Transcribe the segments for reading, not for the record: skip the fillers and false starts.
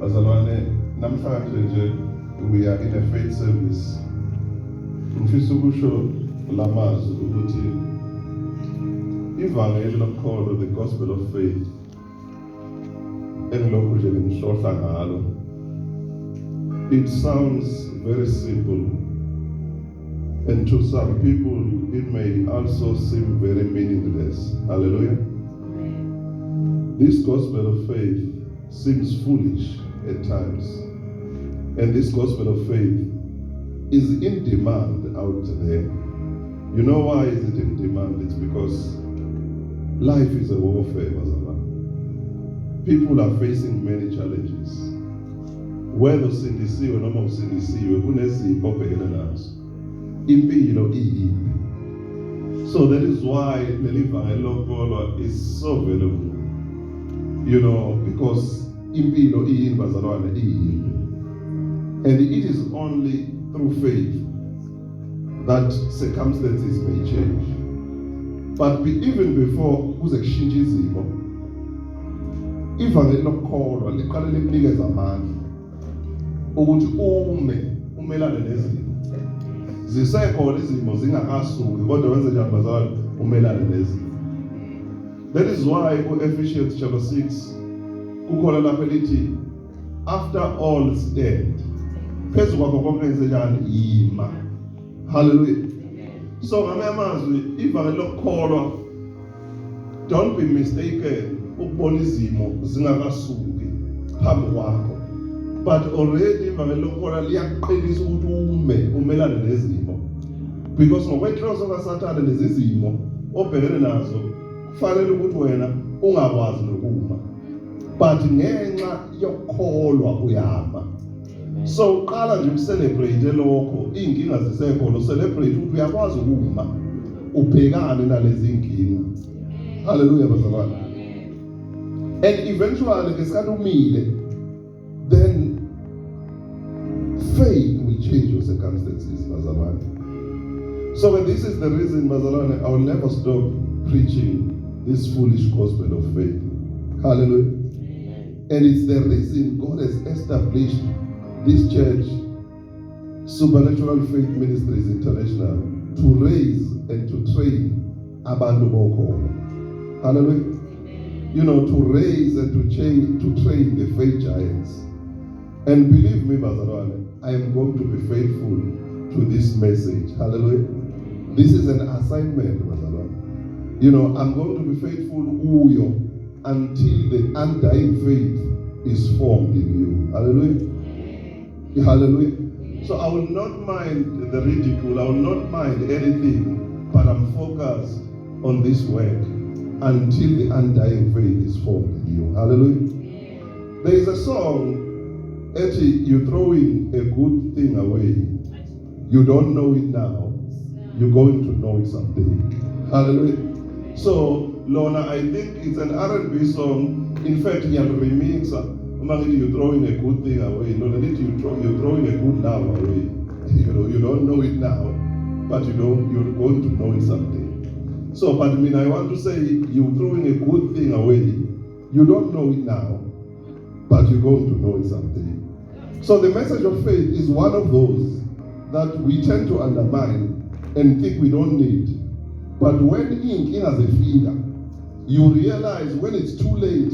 Bazalwane, namhlanje nje we are in a faith service. Ngifisa ukusho lamazwi ukuthi ivangeli lokukholwa, the gospel of faith, engilokhu nje ngimhlohla ngalo. It sounds very simple, and to some people it may also seem very meaningless. Hallelujah. This gospel of faith seems foolish at times, and this gospel of faith is in demand out there. You know why is it in demand? It's because life is a warfare, bazalwane. People are facing many challenges. Whether usindisiwe noma usindisiwe kunezipho obhekene nazo. Impilo iyiphi. So that is why leli vangeli lokukholwa is so valuable. You know, because impilo iyini bazalwane iyiphi. And it is only through faith that circumstances may change. But even before kuze kushintshe izimo, ivangeli lokukholwa liqale likunikeza amandla ukuthi umelane nezimo. Zisekhona izimo zingakasuki kodwa wenze njani bazalwane umelane nezimo. That is why Ephesians chapter 6 kukhona lapho lithi after all stand. Phezu kwakho konke njani yima. Hallelujah. So ngamanye amazwi ivangeli lokukholwa, don't be mistaken ukubona izimo zingakasuki phambi kwakho. But already ivangeli lokukholwa liyakuqinisa ukuthi umelane nezimo. Because ngokwenhloso kaSathane lezi zimo obhekene nazo kufanele ukuthi wena ungakwazi nokuma. But ngenxa yokukholwa uyama. So uqala nje ucelebrate lokho inkinga zisekhona, ucelebrate ukuthi uyakwazi ukuma ubhekane nalezi inkinga. Hallelujah bazalwane. And eventually ngesikhathi umile, then faith will change your circumstances, bazalwane. So and this is the reason, bazalwane, I will never stop preaching this foolish gospel of faith. Hallelujah. And it's the reason God has established this church, Supernatural Faith Ministries International, to raise and to train abantu bokholwa. Hallelujah. You know, to raise and to train the faith giants. And believe me, bazalwane, I am going to be faithful to this message. Hallelujah. This is an assignment, bazalwane. You know, I'm going to be faithful until the undying faith is formed in you. Hallelujah. Hallelujah. So I will not mind the ridicule, I will not mind anything, but I'm focused on this work until the undying faith is formed in you. Hallelujah. There is a song, actually, you're throwing a good thing away. You don't know it now, you're going to know it someday. Hallelujah. So, Lorna, I think it's an R&B song. In fact, you have a remixer. You're throwing a good thing away. No, you're throwing a good love away. You don't know it now, but you're going to know it someday. So, but I want to say you're throwing a good thing away. You don't know it now, but you're going to know it someday. So the message of faith is one of those that we tend to undermine and think we don't need. But when in as a figure, you realize when it's too late,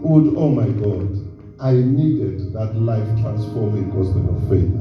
oh my God, I needed that life-transforming gospel of faith.